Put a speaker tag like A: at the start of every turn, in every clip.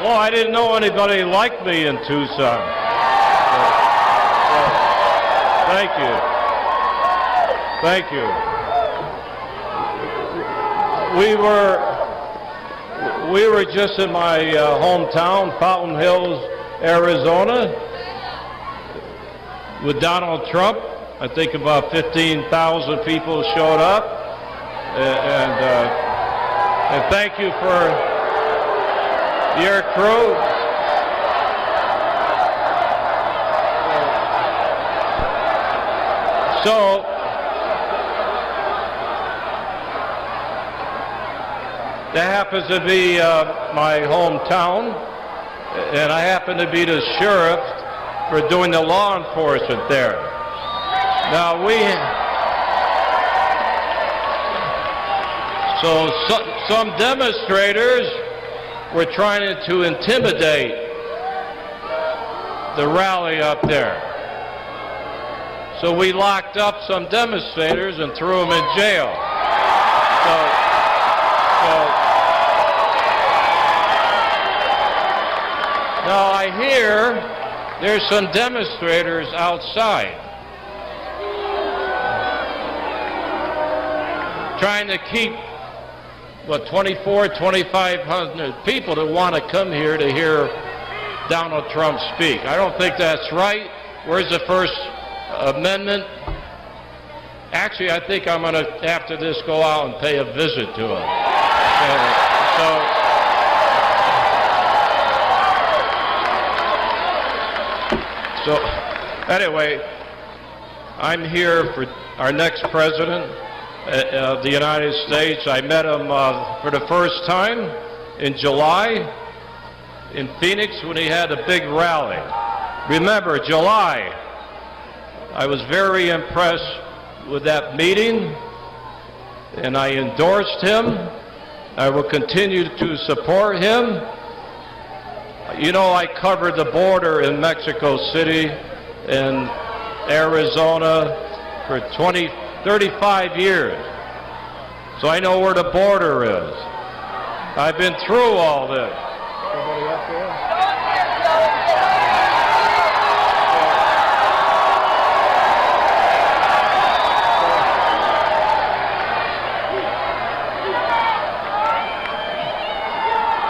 A: Well, I didn't know anybody liked me in Tucson. Thank you. Thank you. We were just in my hometown, Fountain Hills, Arizona, with Donald Trump. I think about 15,000 people showed up, and thank you for your crew. So, that happens to be my hometown, and I happen to be the sheriff for doing the law enforcement there. Now some demonstrators were trying to intimidate the rally up there. So we locked up some demonstrators and threw them in jail. Now I hear there's some demonstrators outside trying to keep, 2,500 people that want to come here to hear Donald Trump speak. I don't think that's right. Where's the First Amendment? Actually, I think I'm going to, after this, go out and pay a visit to him. So anyway, I'm here for our next president of the United States. I met him for the first time in July in Phoenix when he had a big rally. Remember, July. I was very impressed with that meeting, and I endorsed him. I will continue to support him. You know, I covered the border in Mexico City and Arizona for 35 years. So I know where the border is. I've been through all this. Somebody up there?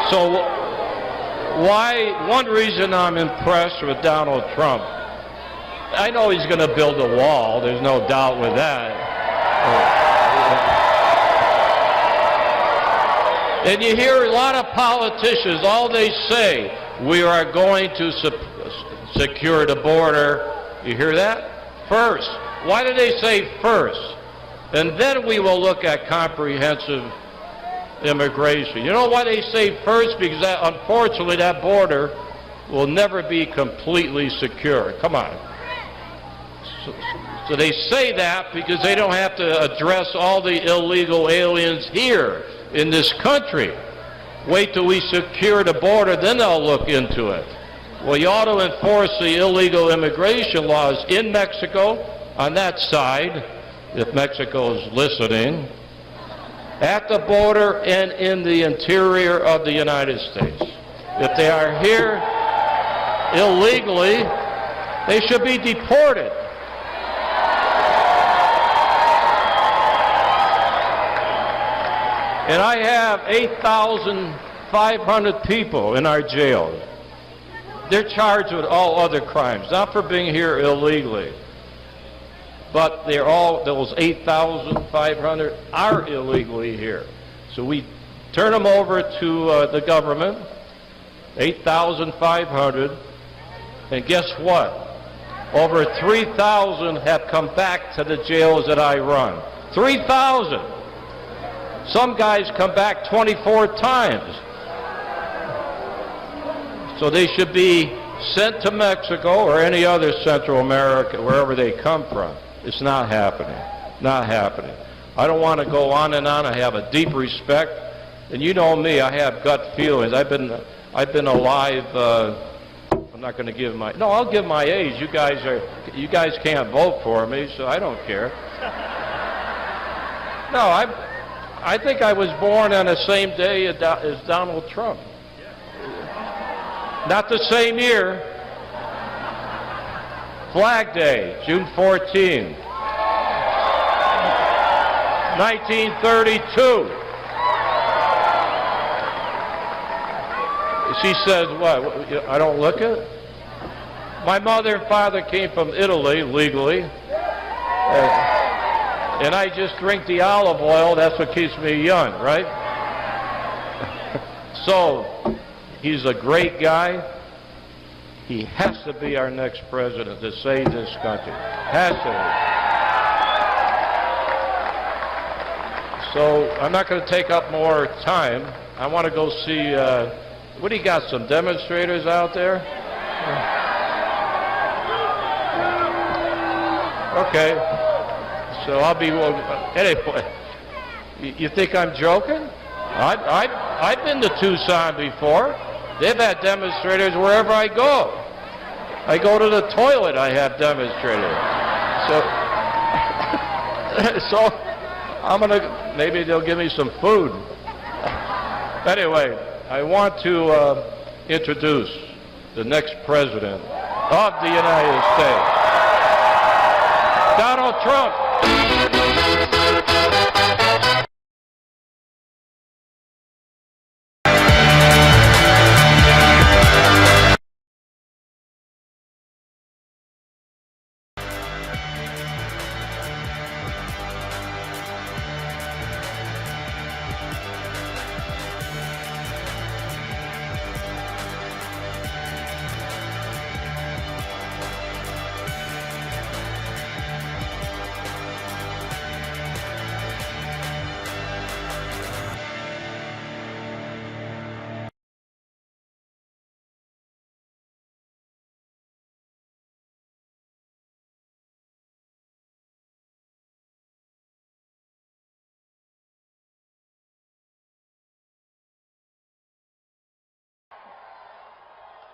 A: So one reason I'm impressed with Donald Trump, I know he's going to build a wall, there's no doubt with that. And you hear a lot of politicians, all they say, we are going to secure the border. You hear that? First. Why do they say first? And then we will look at comprehensive immigration. You know why they say first? Because unfortunately that border will never be completely secure. Come on. So they say that because they don't have to address all the illegal aliens here in this country. Wait till we secure the border, then they'll look into it. Well, you ought to enforce the illegal immigration laws in Mexico, on that side, if Mexico is listening, at the border and in the interior of the United States. If they are here illegally, they should be deported. And I have 8,500 people in our jails. They're charged with all other crimes, not for being here illegally. But they're all, those 8,500 are illegally here. So we turn them over to the government, 8,500, and guess what? Over 3,000 have come back to the jails that I run. 3,000! Some guys come back 24 times. So they should be sent to Mexico or any other Central America, wherever they come from. It's not happening. Not happening. I don't want to go on and on. I have a deep respect. And you know me, I have gut feelings. I've been alive, I'm not going to give my, no, I'll give my age. You guys can't vote for me, so I don't care. No, I think I was born on the same day as Donald Trump. Not the same year. Flag Day, June 14, 1932. She says, what, I don't look it? My mother and father came from Italy legally, and I just drink the olive oil. That's what keeps me young, right? So, he's a great guy. He has to be our next president to save this country. Has to. So, I'm not going to take up more time. I want to go see, what do you got, some demonstrators out there? Okay. So I'll be, anyway, you think I'm joking? I've been to Tucson before. They've had demonstrators wherever I go. I go to the toilet, I have demonstrators. So I'm gonna, maybe they'll give me some food. Anyway, I want to introduce the next president of the United States, Donald Trump.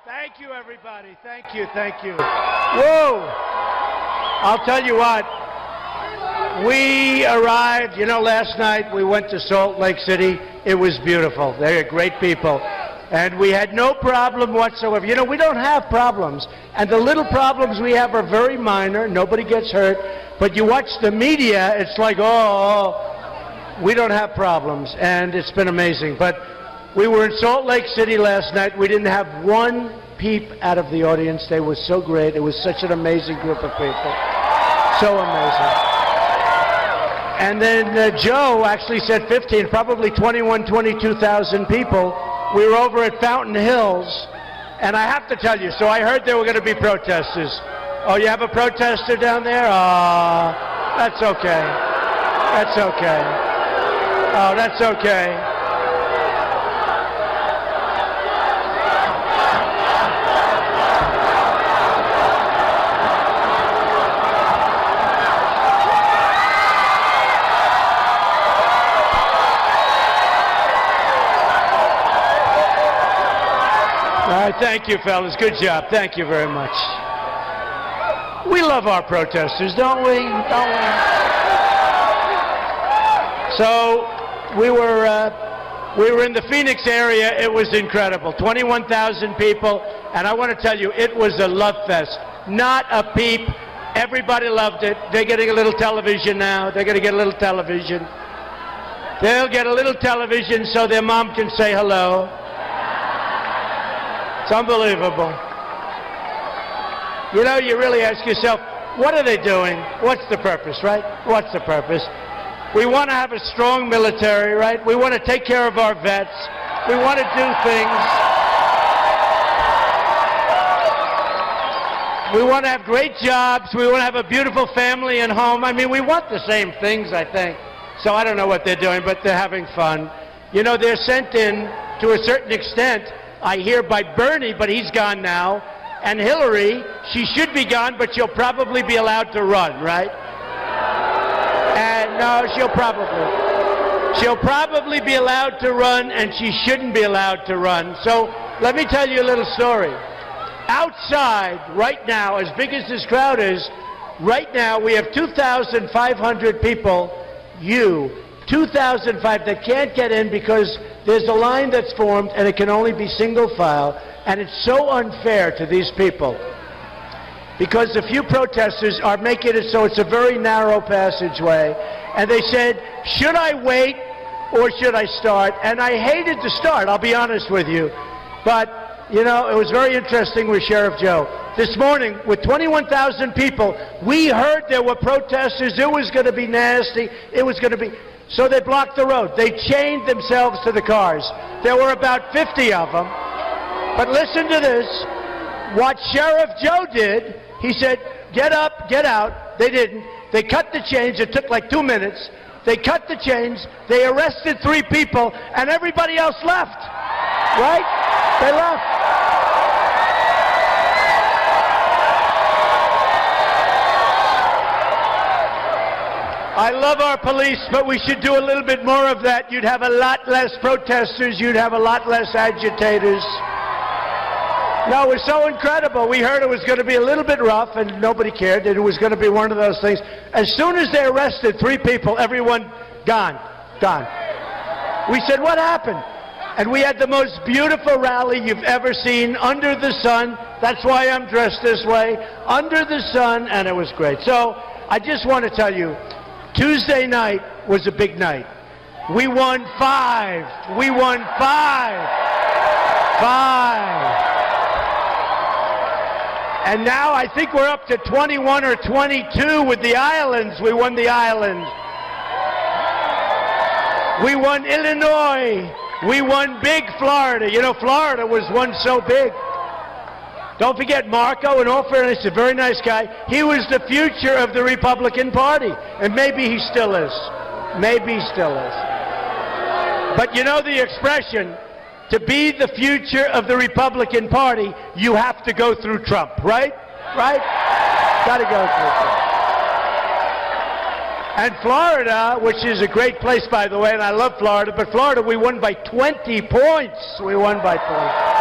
B: Thank you, everybody. Thank you, thank you. Whoa! I'll tell you what. We arrived, you know, last night we went to Salt Lake City. It was beautiful. They're great people. And we had no problem whatsoever. You know, we don't have problems. And the little problems we have are very minor. Nobody gets hurt. But you watch the media, it's like, oh, we don't have problems. And it's been amazing. But we were in Salt Lake City last night. We didn't have one peep out of the audience. They were so great. It was such an amazing group of people. So amazing. And then Joe actually said 15, probably 21, 22,000 people. We were over at Fountain Hills. And I have to tell you, so I heard there were going to be protesters. Oh, you have a protester down there? That's okay. That's okay. Oh, that's okay. Thank you, fellas. Good job. Thank you very much. We love our protesters, don't we? Don't we? So we were in the Phoenix area. It was incredible. 21,000 people, and I want to tell you, it was a love fest. Not a peep. Everybody loved it. They're getting a little television now. They're going to get a little television. They'll get a little television so their mom can say hello. It's unbelievable. You know, you really ask yourself, what are they doing? What's the purpose, right? What's the purpose? We want to have a strong military, right? We want to take care of our vets. We want to do things. We want to have great jobs. We want to have a beautiful family and home. I mean, we want the same things, I think. So I don't know what they're doing, but they're having fun. You know, they're sent in, to a certain extent, I hear, by Bernie, but he's gone now. And Hillary, she should be gone, but she'll probably be allowed to run, right? And no, she'll probably be allowed to run, and she shouldn't be allowed to run. So let me tell you a little story. Outside, right now, as big as this crowd is, right now we have 2,500 people, 2,005 that can't get in because there's a line that's formed, and it can only be single file, and it's so unfair to these people because a few protesters are making it so it's a very narrow passageway, and they said, should I wait or should I start? And I hated to start, I'll be honest with you, but you know, it was very interesting with Sheriff Joe. This morning, with 21,000 people, we heard there were protesters, it was going to be nasty, it was going to be... So they blocked the road. They chained themselves to the cars. There were about 50 of them. But listen to this. What Sheriff Joe did, he said, get up, get out. They didn't. They cut the chains. It took like 2 minutes. They cut the chains. They arrested 3 people, and everybody else left. Right? They left. I love our police, but we should do a little bit more of that. You'd have a lot less protesters. You'd have a lot less agitators. No, it was so incredible. We heard it was going to be a little bit rough, and nobody cared. It was going to be one of those things. As soon as they arrested 3 people, everyone gone. We said, what happened? And we had the most beautiful rally you've ever seen under the sun. That's why I'm dressed this way. Under the sun, and it was great. So I just want to tell you, Tuesday night was a big night. We won 5. We won 5. 5. And now I think we're up to 21 or 22 with the islands. We won the islands. We won Illinois. We won big Florida. You know, Florida was one so big. Don't forget Marco, in all fairness, a very nice guy. He was the future of the Republican Party. And maybe he still is. Maybe he still is. But you know the expression, to be the future of the Republican Party, you have to go through Trump, right? Right? Got to go through Trump. And Florida, which is a great place, by the way, and I love Florida, but Florida, we won by 20 points. We won by points.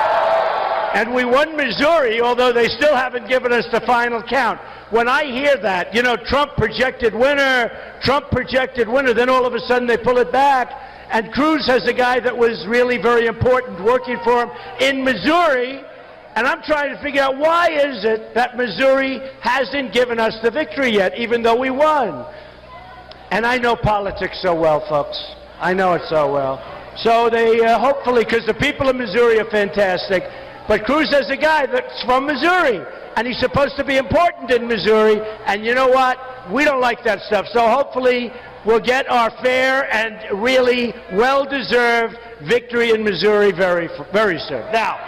B: And we won Missouri, although they still haven't given us the final count. When I hear that, you know, Trump projected winner, then all of a sudden they pull it back. And Cruz has a guy that was really very important working for him in Missouri. And I'm trying to figure out why is it that Missouri hasn't given us the victory yet, even though we won. And I know politics so well, folks. I know it so well. So they hopefully, because the people of Missouri are fantastic, but Cruz has a guy that's from Missouri, and he's supposed to be important in Missouri, and you know what? We don't like that stuff. So hopefully we'll get our fair and really well-deserved victory in Missouri very, very soon. Now,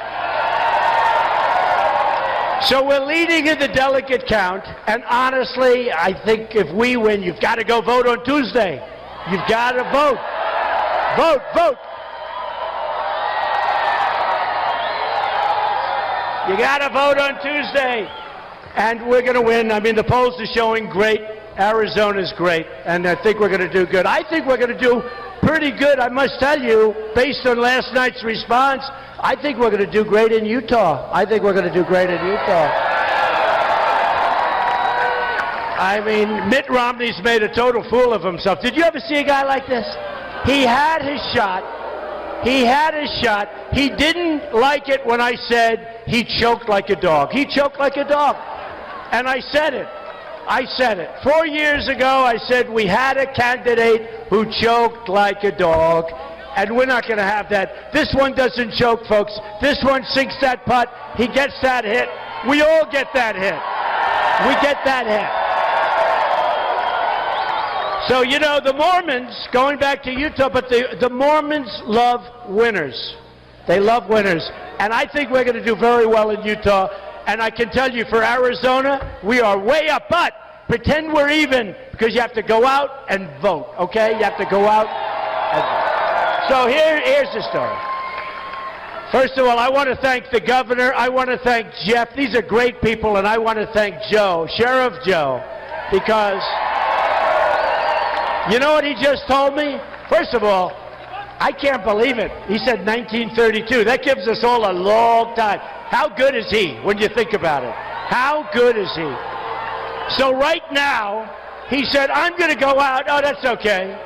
B: so we're leading in the delegate count, and honestly, I think if we win, you've got to go vote on Tuesday. You've got to vote. Vote, vote. You got to vote on Tuesday, and we're going to win. I mean, the polls are showing great. Arizona's great, and I think we're going to do good. I think we're going to do pretty good, I must tell you, based on last night's response. I think we're going to do great in Utah. I think we're going to do great in Utah. I mean, Mitt Romney's made a total fool of himself. Did you ever see a guy like this? He had his shot. He had his shot. He didn't like it when I said he choked like a dog. He choked like a dog. And I said it. I said it. 4 years ago, I said we had a candidate who choked like a dog, and we're not going to have that. This one doesn't choke, folks. This one sinks that putt. He gets that hit. We all get that hit. We get that hit. So, you know, the Mormons, going back to Utah, but the Mormons love winners. They love winners. And I think we're going to do very well in Utah. And I can tell you, for Arizona, we are way up. But pretend we're even, because you have to go out and vote, okay? You have to go out and vote. So here's the story. First of all, I want to thank the governor. I want to thank Jeff. These are great people. And I want to thank Joe, Sheriff Joe, because... you know what he just told me? First of all, I can't believe it. He said 1932. That gives us all a long time. How good is he when you think about it? How good is he? So right now, he said, I'm going to go out. Oh, that's okay.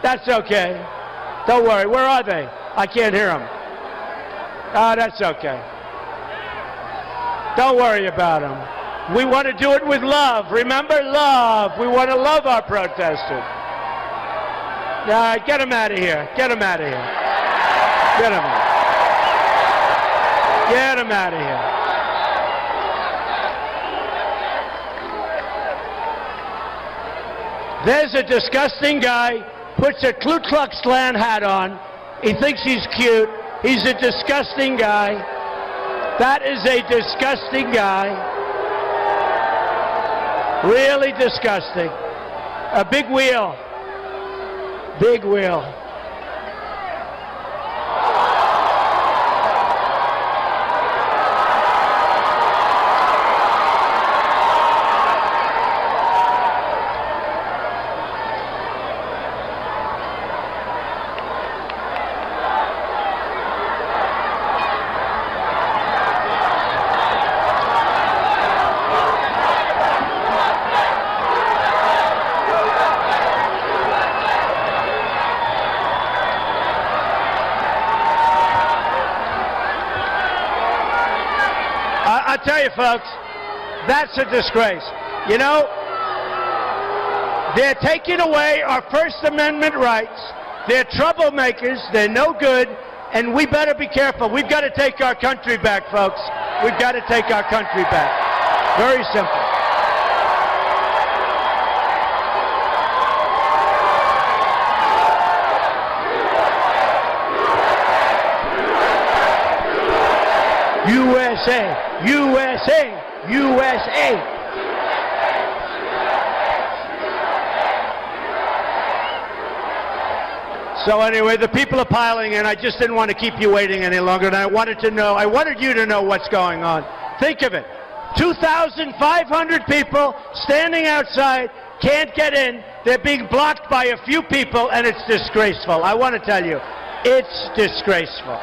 B: That's okay. Don't worry. Where are they? I can't hear him. Oh, that's okay. Don't worry about him. We want to do it with love. Remember, love. We want to love our protesters. Get him out of here. Get him out of here. Get him out. Get him out of here. There's a disgusting guy, puts a Ku Klux Klan hat on. He thinks he's cute. He's a disgusting guy. That is a disgusting guy. Really disgusting. A big wheel. Big wheel. I'll tell you, folks, that's a disgrace. You know, they're taking away our First Amendment rights. They're troublemakers. They're no good. And we better be careful. We've got to take our country back, folks. We've got to take our country back. Very simple. USA, USA, USA. So anyway, the people are piling in. I just didn't want to keep you waiting any longer, and I wanted you to know what's going on. Think of it. 2,500 people standing outside, can't get in. They're being blocked by a few people, and it's disgraceful. I want to tell you, it's disgraceful.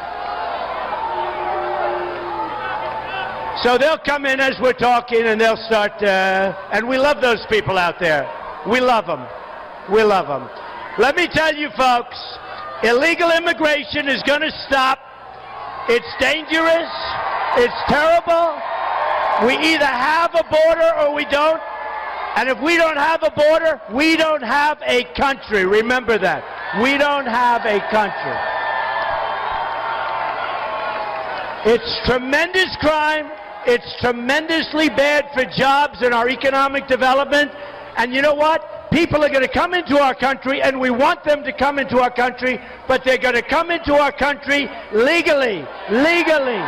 B: So they'll come in as we're talking, and they'll start, and we love those people out there. We love them. We love them. Let me tell you, folks, illegal immigration is going to stop. It's dangerous. It's terrible. We either have a border or we don't. And if we don't have a border, we don't have a country. Remember that. We don't have a country. It's tremendous crime. It's tremendously bad for jobs and our economic development. And you know what? People are going to come into our country, and we want them to come into our country, but they're going to come into our country legally. Legally.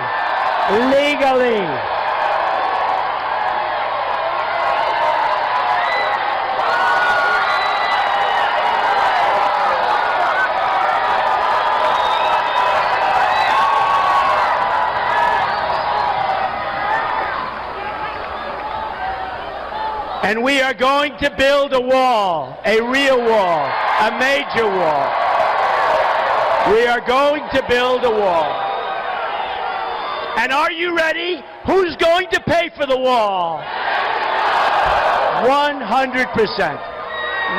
B: Legally. And we are going to build a wall, a real wall, a major wall. We are going to build a wall. And are you ready? Who's going to pay for the wall? 100%.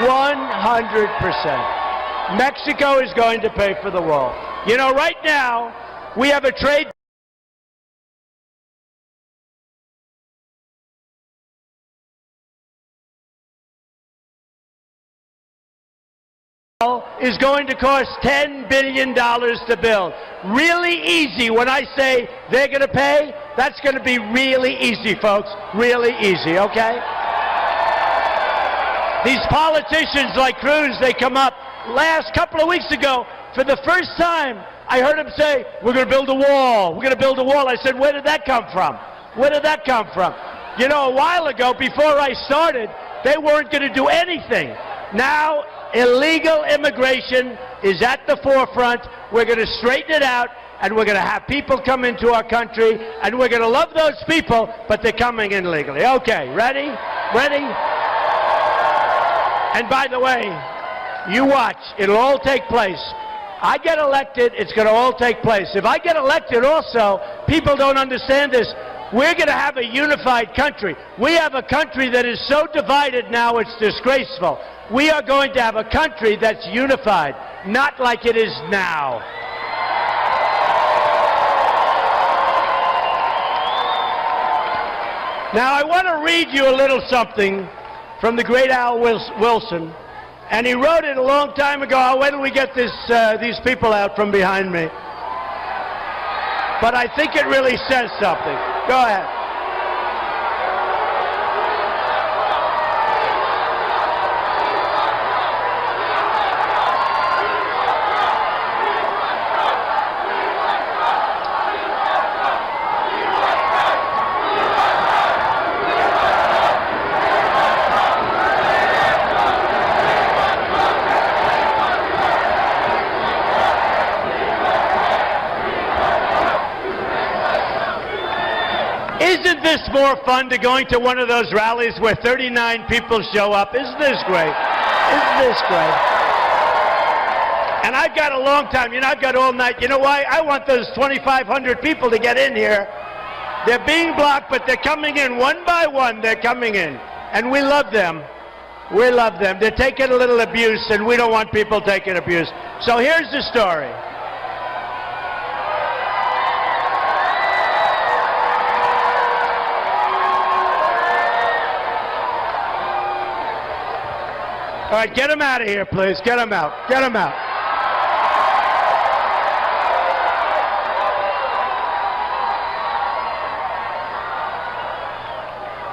B: 100%. Mexico is going to pay for the wall. You know, right now, we have a trade is going to cost $10 billion to build. Really easy. When I say they're going to pay, that's going to be really easy, folks. Really easy, okay? These politicians like Cruz, they come up. Last couple of weeks ago, for the first time, I heard him say, we're going to build a wall. We're going to build a wall. I said, where did that come from? Where did that come from? You know, a while ago, before I started, they weren't going to do anything. Now, illegal immigration is at the forefront. We're going to straighten it out, and we're going to have people come into our country, and we're going to love those people, but they're coming in legally. Okay, ready? Ready? And by the way, you watch. It'll all take place. I get elected, it's going to all take place. If I get elected also, people don't understand this. We're going to have a unified country. We have a country that is so divided now it's disgraceful. We are going to have a country that's unified, not like it is now. Now, I want to read you a little something from the great Al Wilson, and he wrote it a long time ago. I'll wait till we get these people out from behind me. But I think it really says something. Go ahead. Isn't this more fun to going to one of those rallies where 39 people show up? Isn't this great? Isn't this great? And I've got a long time. I've got all night. You know why? I want those 2,500 people to get in here. They're being blocked, but they're coming in one by one. They're coming in. And we love them. We love them. They're taking a little abuse, and we don't want people taking abuse. So here's the story. All right, get them out of here, please. Get them out. Get them out.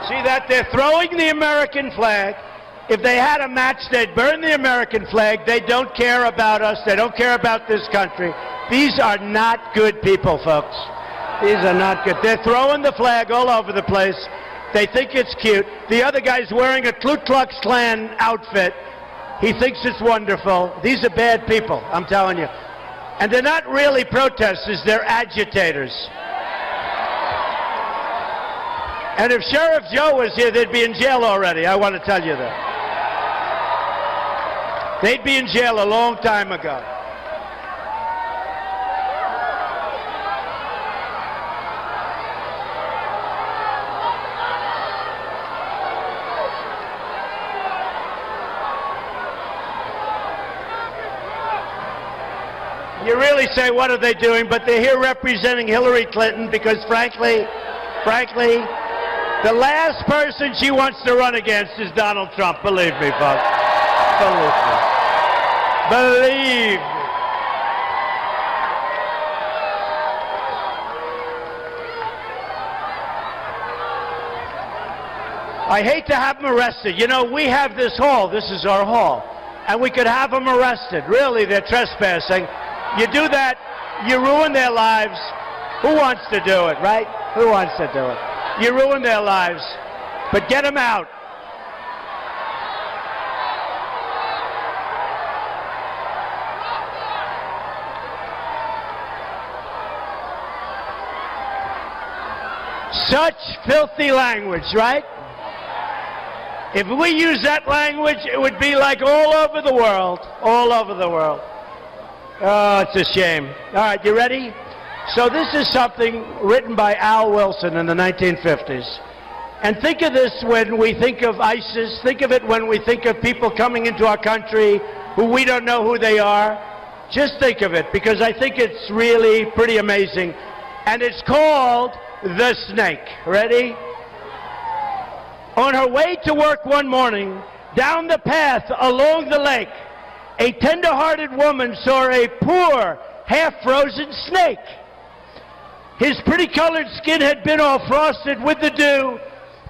B: See that? They're throwing the American flag. If they had a match, they'd burn the American flag. They don't care about us. They don't care about this country. These are not good people, folks. These are not good. They're throwing the flag all over the place. They think it's cute. The other guy's wearing a Ku Klux Klan outfit. He thinks it's wonderful. These are bad people, I'm telling you. And they're not really protesters, they're agitators. And if Sheriff Joe was here, they'd be in jail already, I want to tell you that. They'd be in jail a long time ago. You really say, what are they doing? But they're here representing Hillary Clinton because, frankly, the last person she wants to run against is Donald Trump. Believe me, folks. Believe me. Believe me. I hate to have them arrested. You know, we have this hall. This is our hall. And we could have them arrested. Really, they're trespassing. You do that, you ruin their lives. Who wants to do it, right? Who wants to do it? You ruin their lives. But get them out. Such filthy language, right? If we use that language, it would be like all over the world. All over the world. Oh, it's a shame. All right, you ready? So this is something written by Al Wilson in the 1950s. And think of this when we think of ISIS. Think of it when we think of people coming into our country who we don't know who they are. Just think of it, because I think it's really pretty amazing. And it's called The Snake. Ready? On her way to work one morning, down the path along the lake, a tender-hearted woman saw a poor, half-frozen snake. His pretty-colored skin had been all frosted with the dew.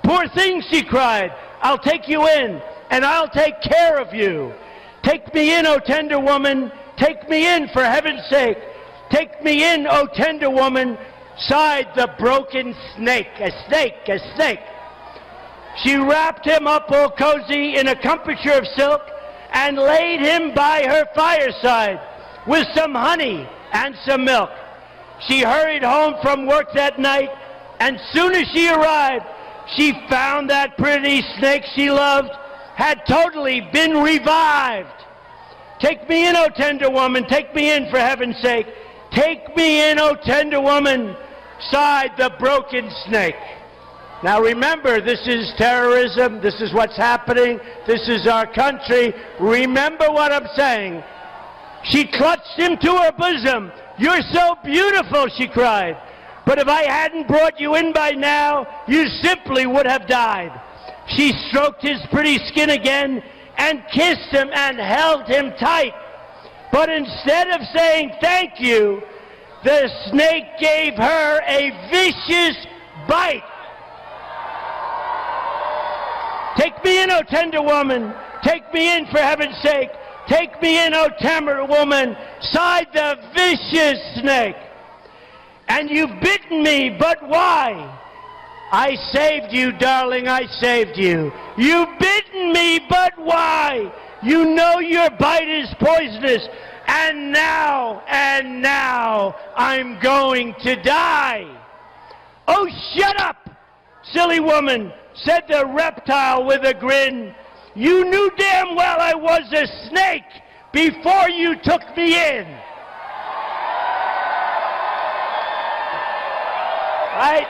B: "Poor thing," she cried, "I'll take you in, and I'll take care of you. Take me in, O tender woman, take me in for heaven's sake. Take me in, O tender woman," sighed the broken snake. A snake, a snake. She wrapped him up all cozy in a comforter of silk and laid him by her fireside with some honey and some milk. She hurried home from work that night, and soon as she arrived, she found that pretty snake she loved had totally been revived. "Take me in, O tender woman, take me in for heaven's sake. Take me in, O tender woman," sighed the broken snake. Now remember, this is terrorism. This is what's happening. This is our country. Remember what I'm saying. She clutched him to her bosom. "You're so beautiful," she cried. But if I hadn't brought you in by now, you simply would have died. She stroked his pretty skin again and kissed him and held him tight. But instead of saying thank you, the snake gave her a vicious bite. Take me in, O tender woman. Take me in, for heaven's sake. Take me in, O tender woman, sighed the vicious snake. And you've bitten me, but why? I saved you, darling, I saved you. You've bitten me, but why? You know your bite is poisonous. And now, I'm going to die. Oh, shut up, silly woman, said the reptile with a grin. You knew damn well I was a snake before you took me in. Right?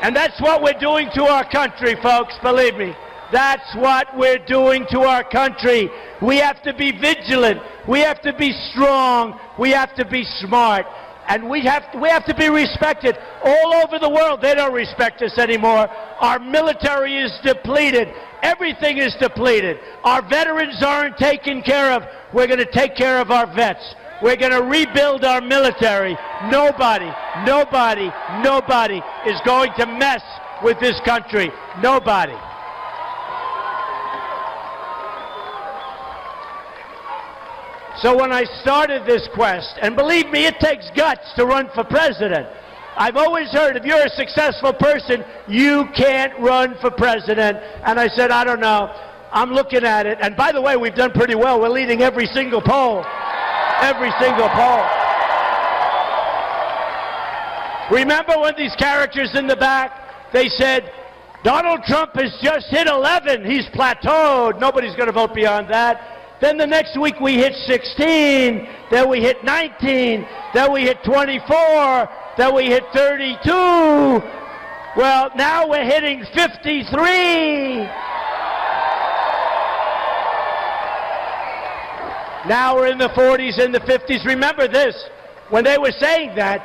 B: And that's what we're doing to our country, folks, believe me. That's what we're doing to our country. We have to be vigilant. We have to be strong. We have to be smart. And we have to be respected. All over the world, they don't respect us anymore. Our military is depleted. Everything is depleted. Our veterans aren't taken care of. We're going to take care of our vets. We're going to rebuild our military. Nobody is going to mess with this country. Nobody. So when I started this quest, and believe me, it takes guts to run for president. I've always heard if you're a successful person, you can't run for president. And I said, I don't know. I'm looking at it. And by the way, we've done pretty well. We're leading every single poll. Every single poll. Remember when these characters in the back, they said, Donald Trump has just hit 11. He's plateaued. Nobody's going to vote beyond that. Then the next week we hit 16, then we hit 19, then we hit 24, then we hit 32. Well, now we're hitting 53. Now we're in the 40s and the 50s. Remember this, when they were saying that,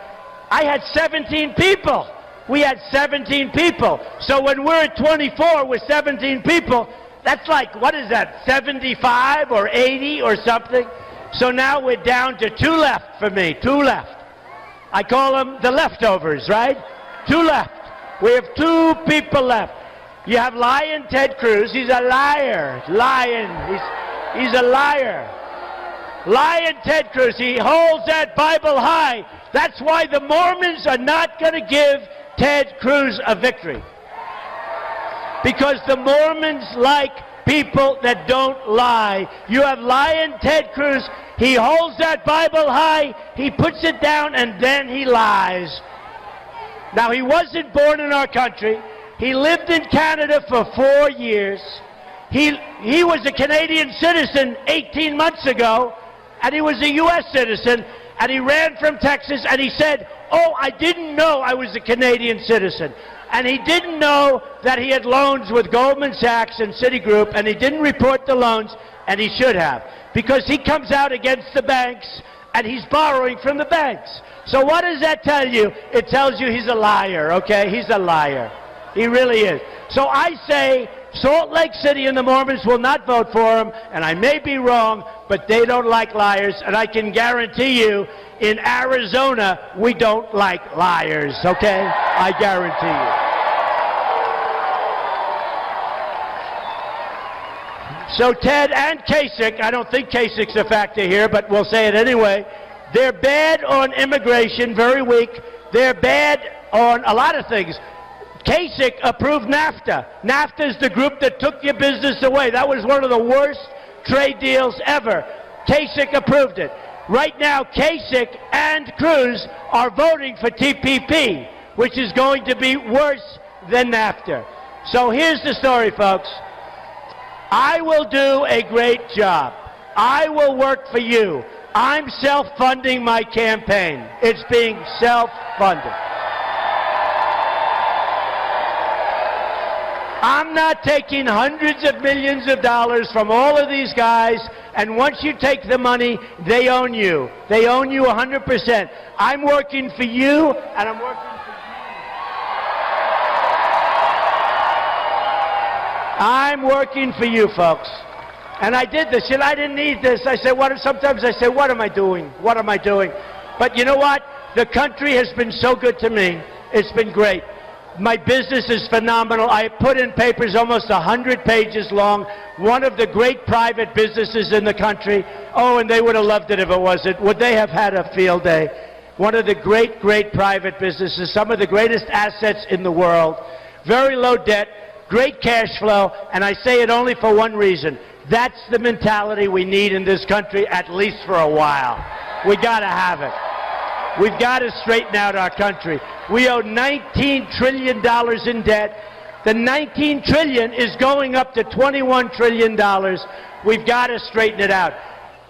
B: I had 17 people. We had 17 people. So when we're at 24 with 17 people, that's like, what is that, 75 or 80 or something? So now we're down to 2 left for me, 2 left. I call them the leftovers, right? 2 left. We have 2 people left. You have Lion Ted Cruz. He's a liar. He's a liar. Lion Ted Cruz. He holds that Bible high. That's why the Mormons are not going to give Ted Cruz a victory. Because the Mormons like people that don't lie. You have Lion Ted Cruz. He holds that Bible high, he puts it down, and then he lies. Now, he wasn't born in our country. He lived in Canada for 4 years. He was a Canadian citizen 18 months ago, and he was a U.S. citizen, and he ran from Texas, and he said, oh, I didn't know I was a Canadian citizen. And he didn't know that he had loans with Goldman Sachs and Citigroup, and he didn't report the loans, and he should have. Because he comes out against the banks, and he's borrowing from the banks. So what does that tell you? It tells you he's a liar, okay? He's a liar. He really is. So I say Salt Lake City and the Mormons will not vote for him, and I may be wrong, but they don't like liars, and I can guarantee you, in Arizona, we don't like liars, okay? I guarantee you. So Ted and Kasich, I don't think Kasich's a factor here, but we'll say it anyway, they're bad on immigration, very weak. They're bad on a lot of things. Kasich approved NAFTA. NAFTA is the group that took your business away. That was one of the worst trade deals ever. Kasich approved it. Right now, Kasich and Cruz are voting for TPP, which is going to be worse than NAFTA. So here's the story, folks. I will do a great job. I will work for you. I'm self-funding my campaign. It's being self-funded. I'm not taking hundreds of millions of dollars from all of these guys, and once you take the money, they own you. They own you 100%. I'm working for you, and I'm working for you. I'm working for you, folks. And I did this, and I didn't need this. I said, sometimes I say, what am I doing? What am I doing? But you know what? The country has been so good to me. It's been great. My business is phenomenal. I put in papers almost 100 pages long. One of the great private businesses in the country. Oh, and they would have loved it if it wasn't. Would they have had a field day? One of the great, great private businesses, some of the greatest assets in the world. Very low debt, great cash flow, and I say it only for one reason. That's the mentality we need in this country, at least for a while. We got to have it. We've got to straighten out our country. We owe $19 trillion in debt. The $19 trillion is going up to $21 trillion. We've got to straighten it out.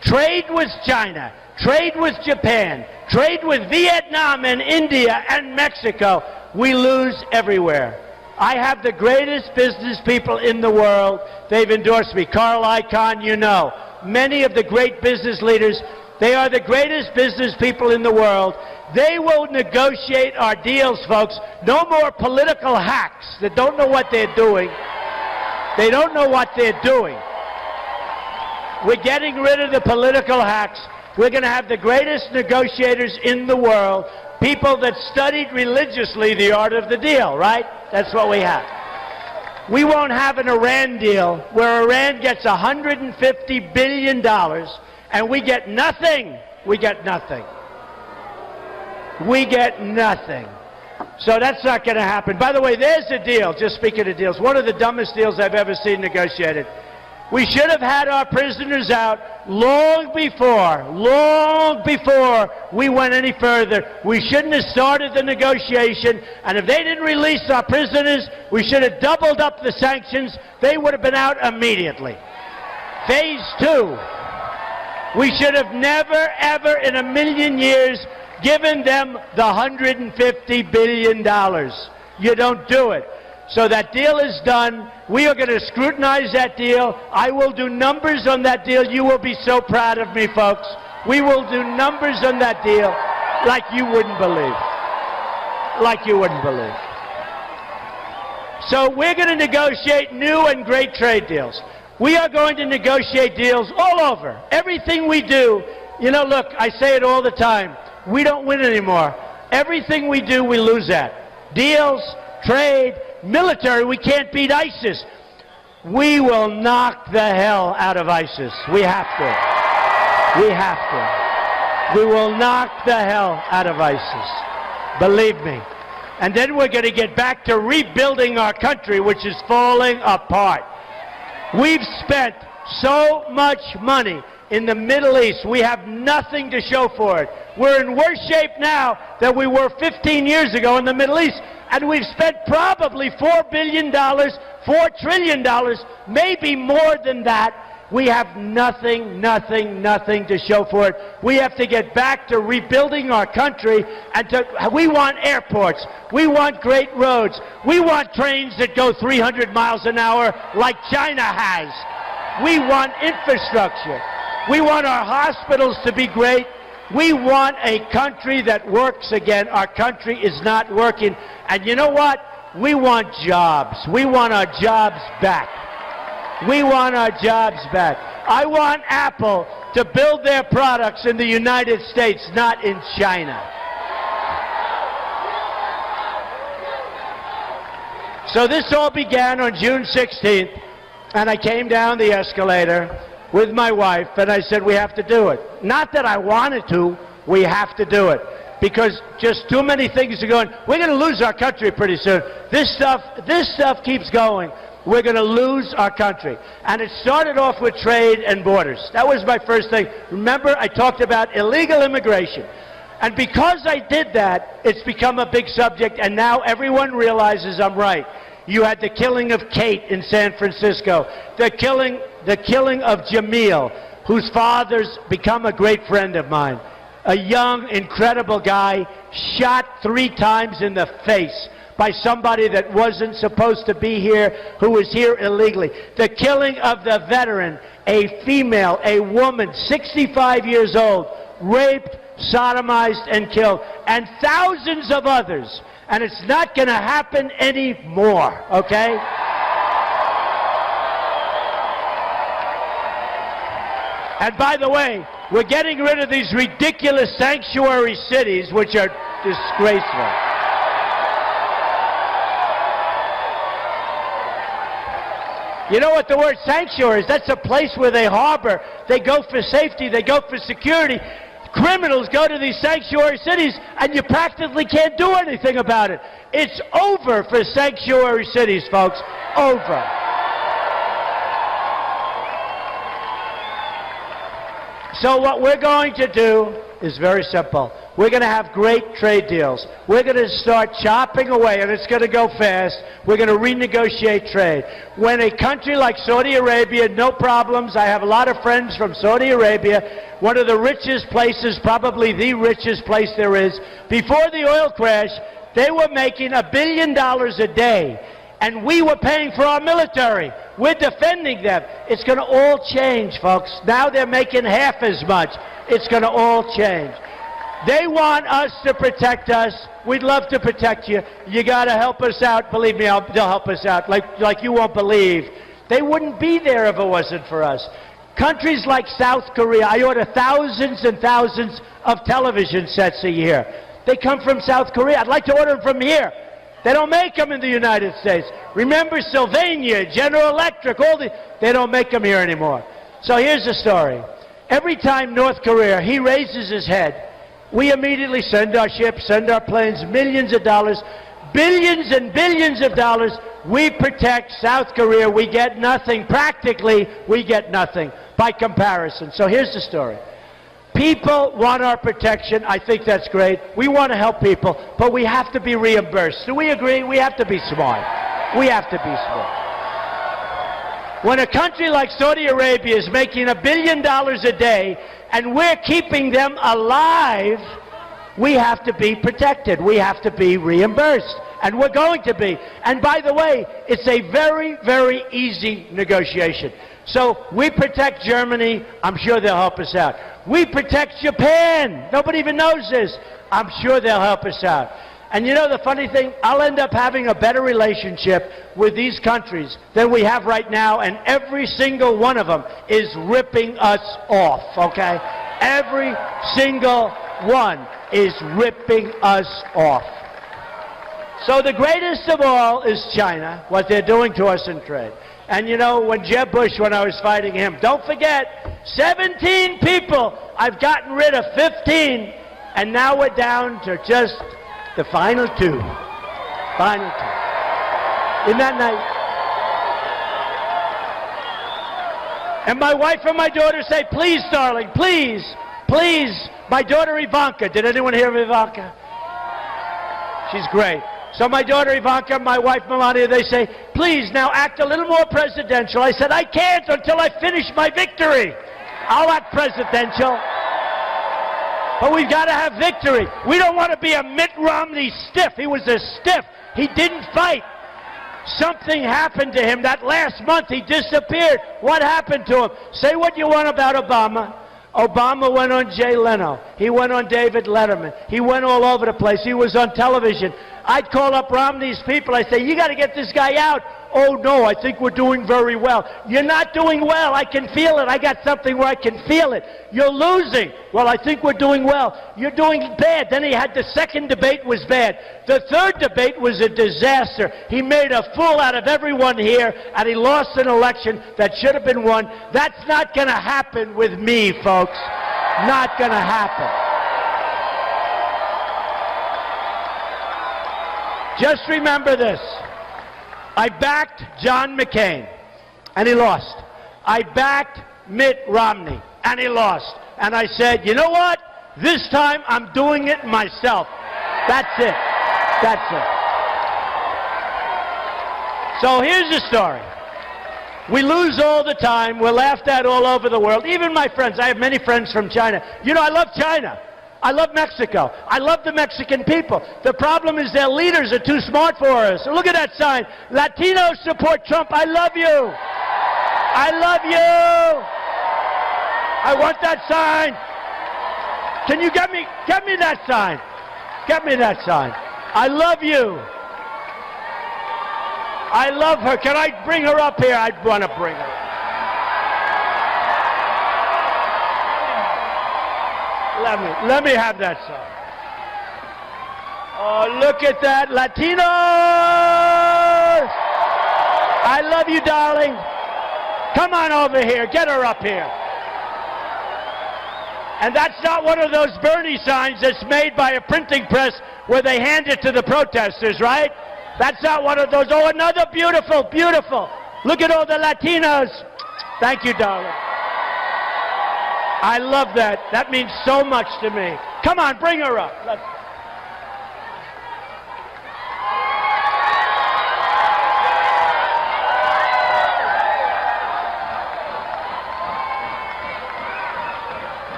B: Trade with China, trade with Japan, trade with Vietnam and India and Mexico. We lose everywhere. I have the greatest business people in the world. They've endorsed me. Carl Icahn, you know. Many of the great business leaders, they are the greatest business people in the world. They will negotiate our deals, folks. No more political hacks that don't know what they're doing. They don't know what they're doing. We're getting rid of the political hacks. We're going to have the greatest negotiators in the world. People that studied religiously the art of the deal, right? That's what we have. We won't have an Iran deal where Iran gets $150 billion and we get nothing. We get nothing. We get nothing. So that's not going to happen. By the way, there's a deal, just speaking of deals, one of the dumbest deals I've ever seen negotiated. We should have had our prisoners out long before we went any further. We shouldn't have started the negotiation, and if they didn't release our prisoners, we should have doubled up the sanctions. They would have been out immediately. Phase 2, we should have never, ever in a million years given them the $150 billion. You don't do it. So that deal is done. We are going to scrutinize that deal. I will do numbers on that deal. You will be so proud of me, folks. We will do numbers on that deal like you wouldn't believe. Like you wouldn't believe. So we're going to negotiate new and great trade deals. We are going to negotiate deals all over. Everything we do, you know, look, I say it all the time. We don't win anymore. Everything we do, we lose at. Deals, trade, military, we can't beat ISIS. We will knock the hell out of ISIS. We have to. We have to. We will knock the hell out of ISIS. Believe me. And then we're going to get back to rebuilding our country, which is falling apart. We've spent so much money in the Middle East. We have nothing to show for it. We're in worse shape now than we were 15 years ago in the Middle East. And we've spent probably $4 billion, $4 trillion, maybe more than that. We have nothing to show for it. We have to get back to rebuilding our country, and we want airports. We want great roads. We want trains that go 300 miles an hour like China has. We want infrastructure. We want our hospitals to be great. We want a country that works again. Our country is not working. And you know what? We want jobs. We want our jobs back. We want our jobs back. I want Apple to build their products in the United States, not in China. So this all began on June 16th, and I came down the escalator with my wife, and I said, we have to do it. Not that I wanted to, we have to do it. Because just too many things are going. We're going to lose our country pretty soon. This stuff keeps going. We're going to lose our country. And it started off with trade and borders. That was my first thing. Remember, I talked about illegal immigration. And because I did that, it's become a big subject, and now everyone realizes I'm right. You had the killing of Kate in San Francisco, the killing of Jamil, whose father's become a great friend of mine. A young, incredible guy, shot 3 times in the face by somebody that wasn't supposed to be here, who was here illegally. The killing of the veteran, a female, a woman, 65 years old, raped, sodomized, and killed, and thousands of others. And it's not going to happen anymore, okay? And by the way, we're getting rid of these ridiculous sanctuary cities, which are disgraceful. You know what the word sanctuary is? That's a place where they harbor. They go for safety. They go for security. Criminals go to these sanctuary cities, and you practically can't do anything about it. It's over for sanctuary cities, folks. Over. So what we're going to do is very simple. We're going to have great trade deals. We're going to start chopping away, and it's going to go fast. We're going to renegotiate trade. When a country like Saudi Arabia, no problems. I have a lot of friends from Saudi Arabia, one of the richest places, probably the richest place there is. Before the oil crash, they were making $1 billion a day, and we were paying for our military. We're defending them. It's going to all change, folks. Now they're making half as much. It's going to all change. They want us to protect us. We'd love to protect you. You got to help us out. Believe me, they'll help us out like you won't believe. They wouldn't be there if it wasn't for us. Countries like South Korea, I order thousands and thousands of television sets a year. They come from South Korea. I'd like to order them from here. They don't make them in the United States. Remember Sylvania, General Electric, they don't make them here anymore. So here's the story. Every time North Korea, he raises his head, we immediately send our ships, send our planes, millions of dollars, billions and billions of dollars. We protect South Korea. We get nothing. Practically, we get nothing by comparison. So here's the story. People want our protection. I think that's great. We want to help people, but we have to be reimbursed. Do we agree? We have to be smart. We have to be smart. When a country like Saudi Arabia is making $1 billion a day and we're keeping them alive, we have to be protected. We have to be reimbursed. And we're going to be. And by the way, it's a very, very easy negotiation. So we protect Germany. I'm sure they'll help us out. We protect Japan. Nobody even knows this. I'm sure they'll help us out. And you know the funny thing? I'll end up having a better relationship with these countries than we have right now, and every single one of them is ripping us off, okay? Every single one is ripping us off. So the greatest of all is China, what they're doing to us in trade. And you know, when Jeb Bush, when I was fighting him, don't forget, 17 people, I've gotten rid of 15, and now we're down to just the final two. Final two. Isn't that nice? And my wife and my daughter say, please, darling, please, please. My daughter Ivanka, did anyone hear of Ivanka? She's great. So my daughter Ivanka, my wife Melania, they say, please now act a little more presidential. I said, I can't until I finish my victory. I'll act presidential. But we've got to have victory. We don't want to be a Mitt Romney stiff. He was a stiff. He didn't fight. Something happened to him. That last month he disappeared. What happened to him? Say what you want about Obama. Obama went on Jay Leno. He went on David Letterman. He went all over the place. He was on television. I'd call up Romney's people. I'd say, you got to get this guy out. Oh, no, I think we're doing very well. You're not doing well. I can feel it. I got something where I can feel it. You're losing. Well, I think we're doing well. You're doing bad. Then he had the second debate was bad. The third debate was a disaster. He made a fool out of everyone here, and he lost an election that should have been won. That's not going to happen with me, folks. Not going to happen. Just remember this. I backed John McCain, and he lost. I backed Mitt Romney, and he lost. And I said, you know what? This time I'm doing it myself. That's it. That's it. So here's the story. We lose all the time. We're laughed at all over the world. Even my friends. I have many friends from China. You know, I love China. I love Mexico. I love the Mexican people. The problem is their leaders are too smart for us. Look at that sign. Latinos support Trump. I love you. I love you. I want that sign. Can you get me that sign? Get me that sign. I love you. I love her. Can I bring her up here? I want to bring her. Let me have that sign. Oh, look at that. Latinos! I love you, darling. Come on over here. Get her up here. And that's not one of those Bernie signs that's made by a printing press where they hand it to the protesters, right? That's not one of those. Oh, another beautiful, beautiful. Look at all the Latinos. Thank you, darling. I love that. That means so much to me. Come on, bring her up.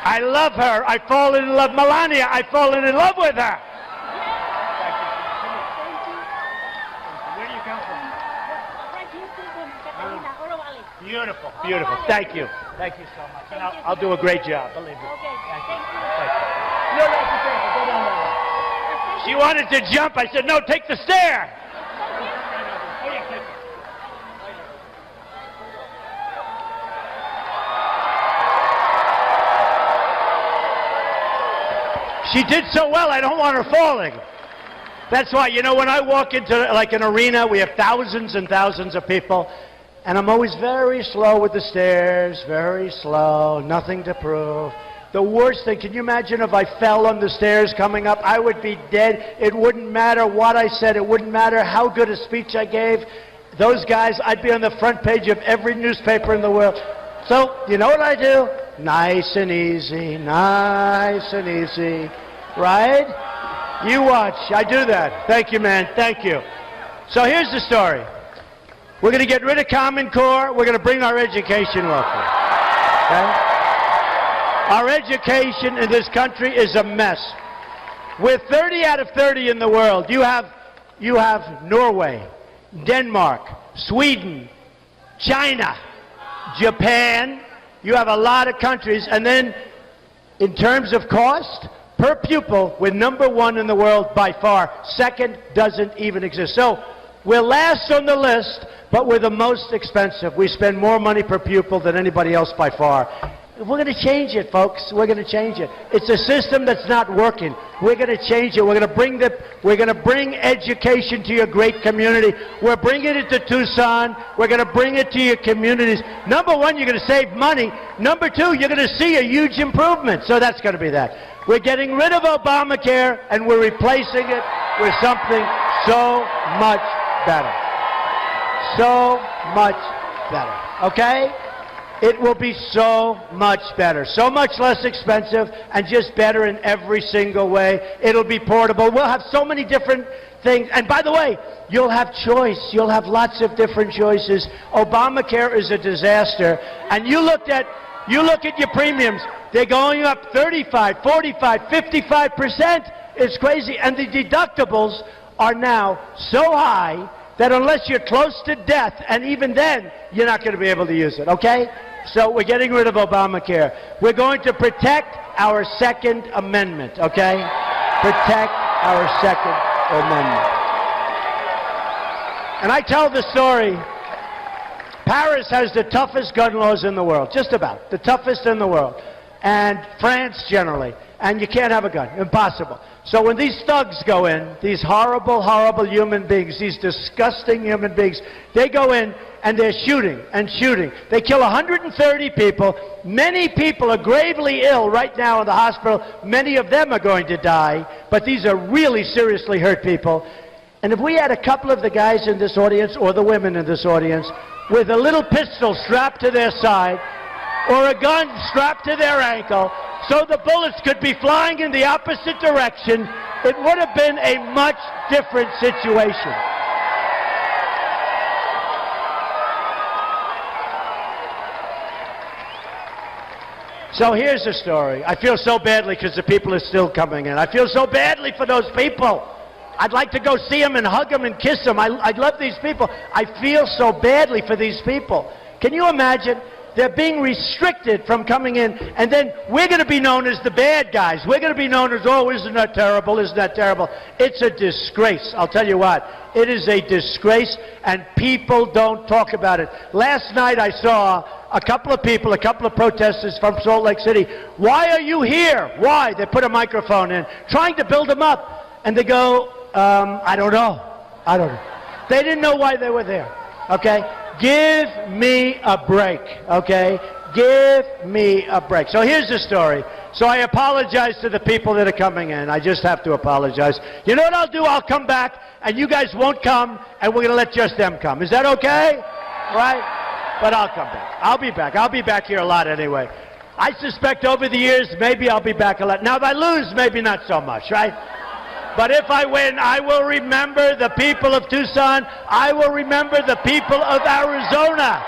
B: I love her. I've fallen in love. Melania, I've fallen in love with her. Where do you come from? Beautiful, beautiful. Thank you. Thank you so much. And I'll do a great job, believe me. Thank you. No, be careful. Go down that way. She wanted to jump. I said, no, take the stair. She did so well, I don't want her falling. That's why, you know, when I walk into like an arena, we have thousands and thousands of people, and I'm always very slow with the stairs, very slow, nothing to prove. The worst thing, can you imagine if I fell on the stairs coming up? I would be dead. It wouldn't matter what I said. It wouldn't matter how good a speech I gave. Those guys, I'd be on the front page of every newspaper in the world. So, you know what I do? Nice and easy, right? You watch. I do that. Thank you, man. Thank you. So here's the story. We're going to get rid of Common Core. We're going to bring our education welfare. Okay? Our education in this country is a mess. With 30 out of 30 in the world, you have Norway, Denmark, Sweden, China, Japan. You have a lot of countries, and then in terms of cost, per pupil, we're number one in the world by far. Second doesn't even exist. So we're last on the list, but we're the most expensive. We spend more money per pupil than anybody else by far. We're going to change it, folks. We're going to change it. It's a system that's not working. We're going to change it. We're going to bring education to your great community. We're bringing it to Tucson. We're going to bring it to your communities. Number one, you're going to save money. Number two, you're going to see a huge improvement. So that's going to be that. We're getting rid of Obamacare, and we're replacing it with something so much better. So much better. Okay? It will be so much better, so much less expensive, and just better in every single way. It'll be portable. We'll have so many different things. And by the way, you'll have choice. You'll have lots of different choices. Obamacare is a disaster. And you look at your premiums. They're going up 35, 45, 55%. It's crazy. And the deductibles are now so high that unless you're close to death, and even then, you're not going to be able to use it, okay? So we're getting rid of Obamacare. We're going to protect our Second Amendment, okay? Protect our Second Amendment. And I tell the story, Paris has the toughest gun laws in the world, just about, the toughest in the world. And France generally. And you can't have a gun, impossible. So when these thugs go in, these horrible, horrible human beings, these disgusting human beings, they go in and they're shooting and shooting. They kill 130 people. Many people are gravely ill right now in the hospital. Many of them are going to die, but these are really seriously hurt people. And if we had a couple of the guys in this audience, or the women in this audience, with a little pistol strapped to their side, or a gun strapped to their ankle, so the bullets could be flying in the opposite direction, it would have been a much different situation. So here's the story. I feel so badly because the people are still coming in. I feel so badly for those people. I'd like to go see them and hug them and kiss them. I love these people. I feel so badly for these people. Can you imagine? They're being restricted from coming in, and then we're going to be known as the bad guys. We're going to be known as, oh, isn't that terrible, isn't that terrible? It's a disgrace. I'll tell you what. It is a disgrace, and people don't talk about it. Last night I saw a couple of people, a couple of protesters from Salt Lake City. Why are you here? Why? They put a microphone in, trying to build them up. And they go, I don't know. I don't know. They didn't know why they were there, okay? Give me a break, okay? Give me a break. So here's the story. So I apologize to the people that are coming in. I just have to apologize. You know what I'll do? I'll come back, and you guys won't come, and we're going to let just them come. Is that okay? Right? But I'll come back. I'll be back. I'll be back here a lot anyway. I suspect over the years, maybe I'll be back a lot. Now, if I lose, maybe not so much, right? But if I win, I will remember the people of Tucson. I will remember the people of Arizona.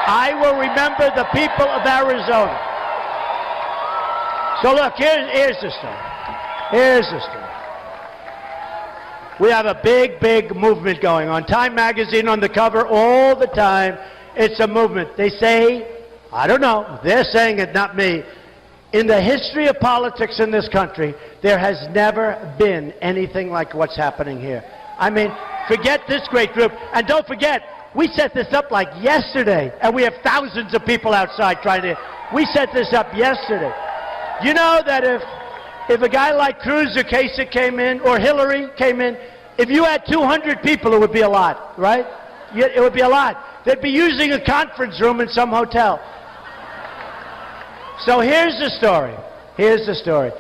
B: I will remember the people of Arizona. So look, here's the story. Here's the story. We have a big, big movement going on. Time magazine on the cover all the time. It's a movement. They say, I don't know, they're saying it, not me. In the history of politics in this country, there has never been anything like what's happening here. I mean, forget this great group. And don't forget, we set this up like yesterday, and we have thousands of people outside trying to... We set this up yesterday. You know that if a guy like Cruz or Kasich came in, or Hillary came in, if you had 200 people, it would be a lot, right? It would be a lot. They'd be using a conference room in some hotel. So here's the story. Here's the story.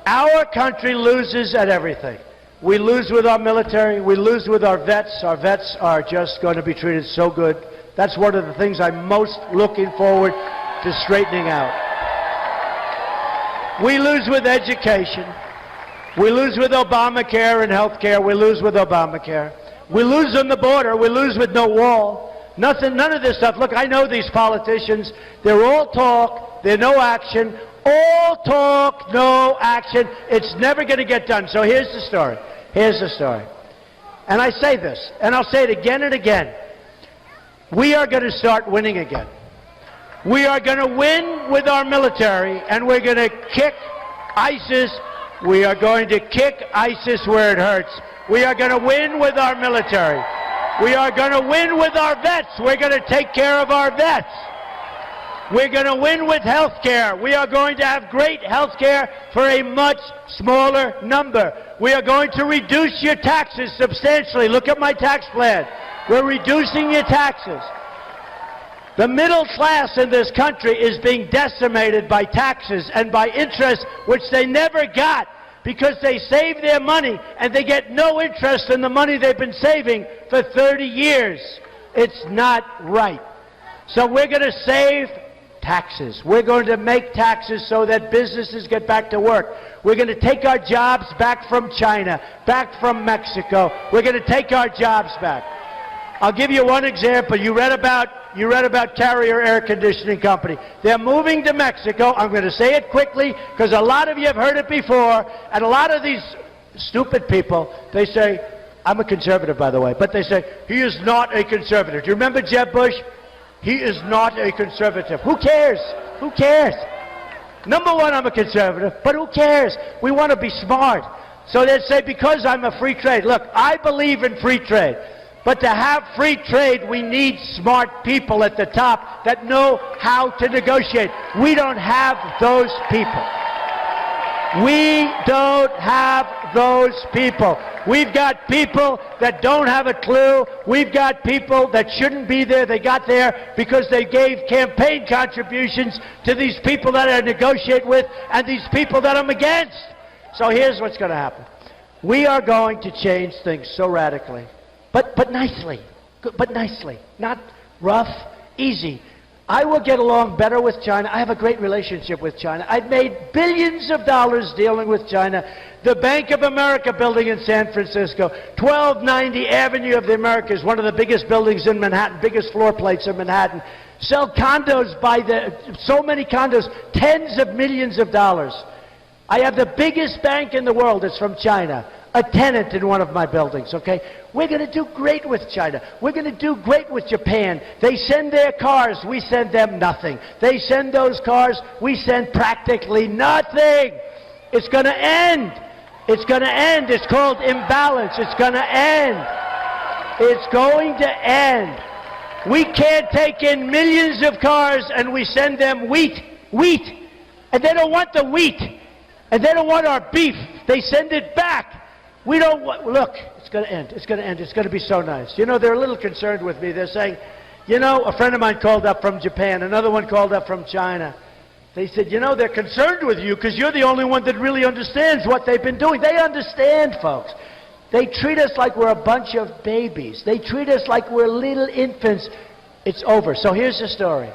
B: Our country loses at everything. We lose with our military. We lose with our vets. Our vets are just going to be treated so good. That's one of the things I'm most looking forward to straightening out. We lose with education. We lose with Obamacare and health care. We lose with Obamacare. We lose on the border. We lose with no wall. Nothing, none of this stuff. Look, I know these politicians. They're all talk. They're no action. All talk, no action. It's never going to get done. So here's the story. Here's the story. And I say this, and I'll say it again and again. We are going to start winning again. We are going to win with our military, and we're going to kick ISIS. We are going to kick ISIS where it hurts. We are going to win with our military. We are going to win with our vets. We're going to take care of our vets. We're going to win with health care. We are going to have great health care for a much smaller number. We are going to reduce your taxes substantially. Look at my tax plan. We're reducing your taxes. The middle class in this country is being decimated by taxes and by interest, which they never got because they save their money and they get no interest in the money they've been saving for 30 years. It's not right. So we're going to save taxes. We're going to make taxes so that businesses get back to work. We're going to take our jobs back from China, back from Mexico. We're going to take our jobs back. I'll give you one example. You read about Carrier Air Conditioning Company. They're moving to Mexico. I'm going to say it quickly because a lot of you have heard it before, and a lot of these stupid people, they say, I'm a conservative, by the way, but they say, he is not a conservative. Do you remember Jeb Bush? He is not a conservative. Who cares? Who cares? Number one, I'm a conservative, but who cares? We want to be smart. So they'd say, because I'm a free trade. Look, I believe in free trade. But to have free trade, we need smart people at the top that know how to negotiate. We don't have those people. We don't have those people. We've got people that don't have a clue. We've got people that shouldn't be there. They got there because they gave campaign contributions to these people that I negotiate with and these people that I'm against. So here's what's going to happen. We are going to change things so radically, but nicely, but nicely, not rough, easy. I will get along better with China. I have a great relationship with China. I've made billions of dollars dealing with China. The Bank of America building in San Francisco, 1290 Avenue of the Americas, one of the biggest buildings in Manhattan, biggest floor plates in Manhattan. Sell condos so many condos, tens of millions of dollars. I have the biggest bank in the world. It's from China. A tenant in one of my buildings, okay? We're going to do great with China. We're going to do great with Japan. They send their cars. We send them nothing. They send those cars. We send practically nothing. It's going to end. It's going to end. It's called imbalance. It's going to end. It's going to end. We can't take in millions of cars and we send them wheat. And they don't want the wheat. And they don't want our beef. They send it back. We don't want, look, it's going to end. It's going to end. It's going to be so nice. You know, they're a little concerned with me. They're saying, you know, a friend of mine called up from Japan. Another one called up from China. They said, you know, they're concerned with you because you're the only one that really understands what they've been doing. They understand, folks. They treat us like we're a bunch of babies. They treat us like we're little infants. It's over. So here's the story.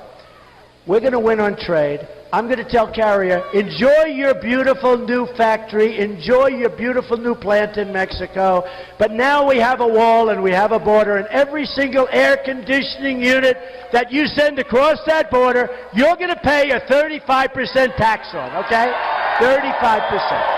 B: We're going to win on trade. I'm going to tell Carrier, enjoy your beautiful new factory, enjoy your beautiful new plant in Mexico, but now we have a wall and we have a border, and every single air conditioning unit that you send across that border, you're going to pay a 35% tax on, okay? 35%.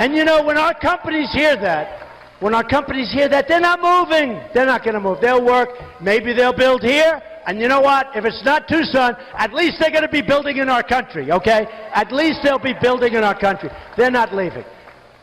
B: And you know, when our companies hear that, they're not moving. They're not going to move. They'll work. Maybe they'll build here. And you know what? If it's not Tucson, at least they're going to be building in our country, okay? At least they'll be building in our country. They're not leaving.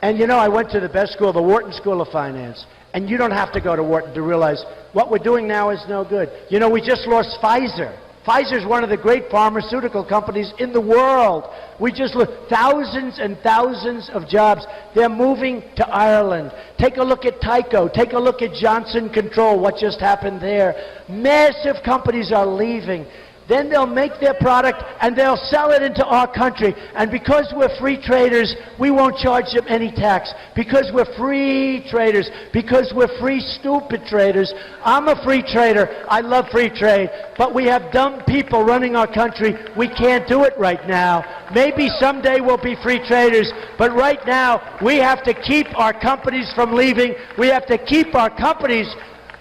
B: And you know, I went to the best school, the Wharton School of Finance. And you don't have to go to Wharton to realize what we're doing now is no good. You know, we just lost Pfizer. Pfizer is one of the great pharmaceutical companies in the world. We just lost thousands and thousands of jobs. They're moving to Ireland. Take a look at Tyco. Take a look at Johnson Control, what just happened there. Massive companies are leaving. Then they'll make their product and they'll sell it into our country. And because we're free traders, we won't charge them any tax. Because we're free traders, because we're free stupid traders. I'm a free trader. I love free trade. But we have dumb people running our country. We can't do it right now. Maybe someday we'll be free traders. But right now, we have to keep our companies from leaving. We have to keep our companies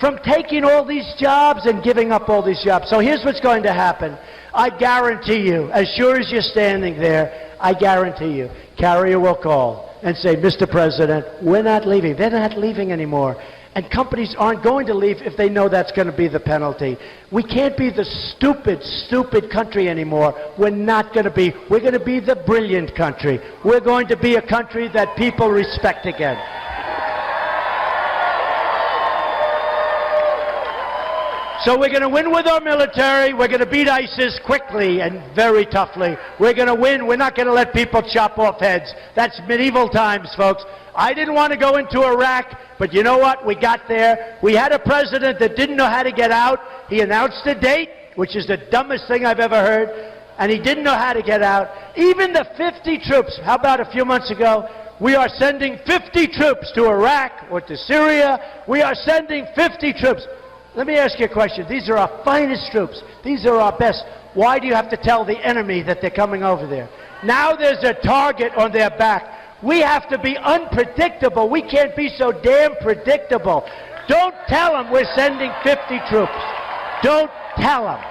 B: from taking all these jobs and giving up all these jobs. So here's what's going to happen. I guarantee you, as sure as you're standing there, I guarantee you, Carrier will call and say, Mr. President, we're not leaving. They're not leaving anymore. And companies aren't going to leave if they know that's going to be the penalty. We can't be the stupid, stupid country anymore. We're not going to be. We're going to be the brilliant country. We're going to be a country that people respect again. So we're going to win with our military. We're going to beat ISIS quickly and very toughly. We're going to win. We're not going to let people chop off heads. That's medieval times, folks. I didn't want to go into Iraq, but you know what? We got there. We had a president that didn't know how to get out. He announced a date, which is the dumbest thing I've ever heard, and he didn't know how to get out. Even the 50 troops, how about a few months ago? We are sending 50 troops to Iraq or to Syria. We are sending 50 troops. Let me ask you a question. These are our finest troops. These are our best. Why do you have to tell the enemy that they're coming over there? Now there's a target on their back. We have to be unpredictable. We can't be so damn predictable. Don't tell them we're sending 50 troops. Don't tell them.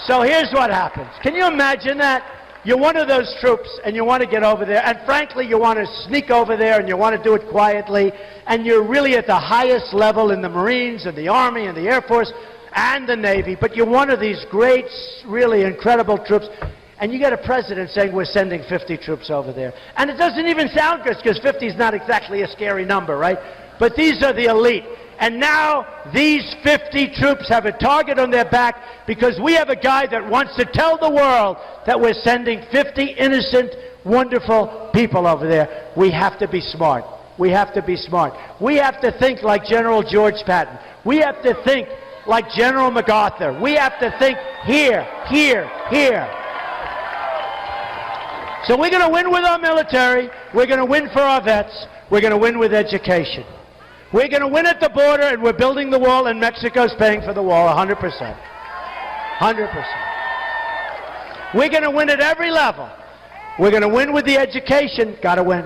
B: So here's what happens. Can you imagine that? You're one of those troops and you want to get over there, and frankly you want to sneak over there and you want to do it quietly, and you're really at the highest level in the Marines and the Army and the Air Force and the Navy, but you're one of these great, really incredible troops, and you get a president saying we're sending 50 troops over there. And it doesn't even sound good because 50 is not exactly a scary number, right? But these are the elite. And now these 50 troops have a target on their back because we have a guy that wants to tell the world that we're sending 50 innocent, wonderful people over there. We have to be smart. We have to be smart. We have to think like General George Patton. We have to think like General MacArthur. We have to think here, here, here. So we're going to win with our military. We're going to win for our vets. We're going to win with education. We're going to win at the border, and we're building the wall, and Mexico's paying for the wall 100%. 100%. We're going to win at every level. We're going to win with the education. Got to win.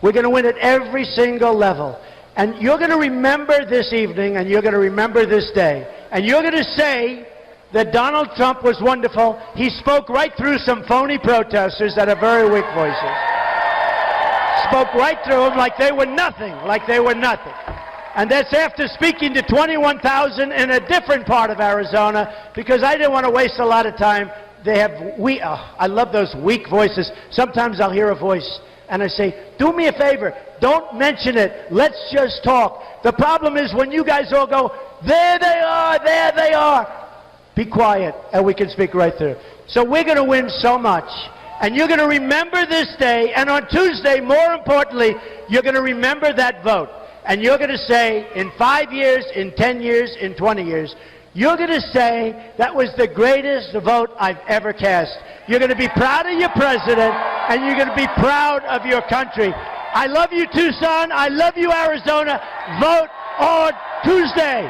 B: We're going to win at every single level. And you're going to remember this evening, and you're going to remember this day. And you're going to say that Donald Trump was wonderful. He spoke right through some phony protesters that have very weak voices. Spoke right through them like they were nothing, like they were nothing. And that's after speaking to 21,000 in a different part of Arizona, because I didn't want to waste a lot of time. They have I love those weak voices. Sometimes I'll hear a voice and I say, do me a favor, don't mention it. Let's just talk. The problem is when you guys all go, there they are, there they are. Be quiet, and we can speak right through. So we're going to win so much. And you're going to remember this day, and on Tuesday, more importantly, you're going to remember that vote. And you're going to say, in 5 years, in 10 years, in 20 years, you're going to say, that was the greatest vote I've ever cast. You're going to be proud of your president, and you're going to be proud of your country. I love you, Tucson. I love you, Arizona. Vote on Tuesday.